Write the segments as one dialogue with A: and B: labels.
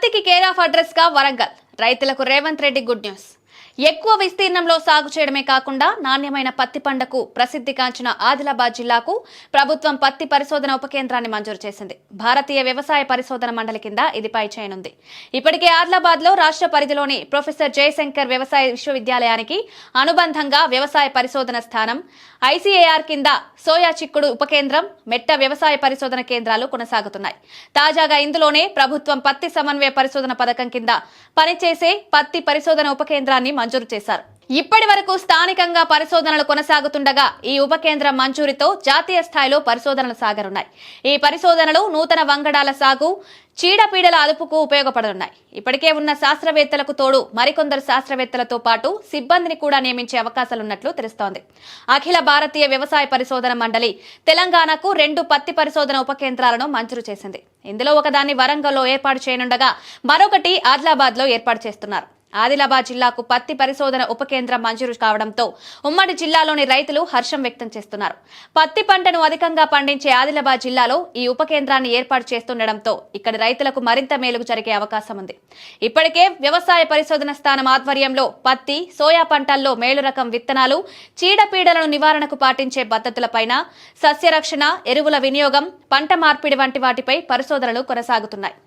A: పత్తికి care of address గా వరంగల్ రైతులకు రేవంత్ రెడ్డి గుడ్ న్యూస్. ఎక్కువ విస్తీర్ణంలో సాగు చేయడమే కాకుండా నాణ్యమైన పత్తి పంటకు ప్రసిద్ధిగాంచిన ఆదిలాబాద్ జిల్లాకు ప్రభుత్వం పత్తి పరిశోధన ఉప కేంద్రాన్ని మంజూరు చేసింది. భారతీయ వ్యవసాయ పరిశోధన మండలి కింద ఇది పై చేయనుంది. ఇప్పటికే ఆదిలాబాద్ లో రాష్ట్ర పరిధిలోని ప్రొఫెసర్ జయశంకర్ వ్యవసాయ విశ్వవిద్యాలయానికి అనుబంధంగా వ్యవసాయ పరిశోధన స్థానం, ఐసీఏఆర్ కింద సోయా చిక్కుడు ఉప కేంద్రం, మెట్ట వ్యవసాయ పరిశోధన కేంద్రాలు కొనసాగుతున్నాయి. తాజాగా ఇందులోనే ప్రభుత్వం పత్తి సమన్వయ పరిశోధన పథకం కింద పనిచేసే పత్తి పరిశోధన ఉప కేంద్రాన్ని మంజూరు చేశారు. ఇప్పటి వరకు స్థానికంగా పరిశోధనలు కొనసాగుతుండగా ఈ ఉప కేంద్రం మంజూరుతో జాతీయ స్థాయిలో పరిశోధనలు సాగనున్నాయి. ఈ పరిశోధనలు నూతన వంగడాల సాగు, చీడపీడల అదుపుకు ఉపయోగపడనున్నాయి. ఇప్పటికే ఉన్న శాస్త్రవేత్తలకు తోడు మరికొందరు శాస్త్రవేత్తలతో పాటు సిబ్బందిని కూడా నియమించే అవకాశాలున్నట్లు తెలుస్తోంది. అఖిల భారతీయ వ్యవసాయ పరిశోధన మండలి తెలంగాణకు 2 పత్తి పరిశోధన ఉప కేంద్రాలను మంజూరు చేసింది. ఇందులో ఒకదాన్ని వరంగల్లో ఏర్పాటు చేయనుండగా మరొకటి ఆదిలాబాద్ లో ఏర్పాటు చేస్తున్నారు. ఆదిలాబాద్ జిల్లాకు పత్తి పరిశోధన ఉప కేంద్రం మంజూరు కావడంతో ఉమ్మడి జిల్లాలోని రైతులు హర్షం వ్యక్తం చేస్తున్నారు. పత్తి పంటను అధికంగా పండించే ఆదిలాబాద్ జిల్లాలో ఈ ఉప కేంద్రాన్ని ఏర్పాటు చేస్తుండటంతో ఇక్కడ రైతులకు మరింత మేలు జరిగే అవకాశం ఉంది. ఇప్పటికే వ్యవసాయ పరిశోధన స్థానం ఆధ్వర్యంలో పత్తి, సోయా పంటల్లో మేలు రకం విత్తనాలు, చీడపీడలను నివారణకు పాటించే పద్ధతులపైన, సస్యరక్షణ, ఎరువుల వినియోగం, పంట మార్పిడి వంటి వాటిపై పరిశోధనలు కొనసాగుతున్నాయి.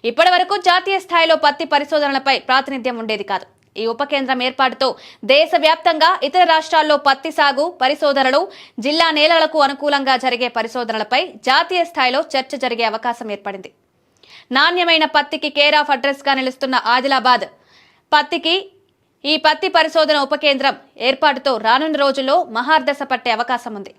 A: ఇప్పటి వరకు జాతీయ స్థాయిలో పత్తి పరిశోధనలపై ప్రాతినిధ్యం ఉండేది కాదు. ఈ ఉప కేంద్రం ఏర్పాటుతో దేశవ్యాప్తంగా ఇతర రాష్ట్రాల్లో పత్తి సాగు పరిశోధనలు, జిల్లా నేలలకు అనుకూలంగా జరిగే పరిశోధనలపై జాతీయ స్థాయిలో చర్చ జరిగే అవకాశం ఏర్పడింది. నాణ్యమైన పత్తికి కేర్ ఆఫ్ అడ్రస్ గా నిలుస్తున్న ఆదిలాబాద్ పత్తికి ఈ పత్తి పరిశోధన ఉప కేంద్రం ఏర్పాటుతో రానున్న రోజుల్లో మహార్దశ పట్టే అవకాశం ఉంది.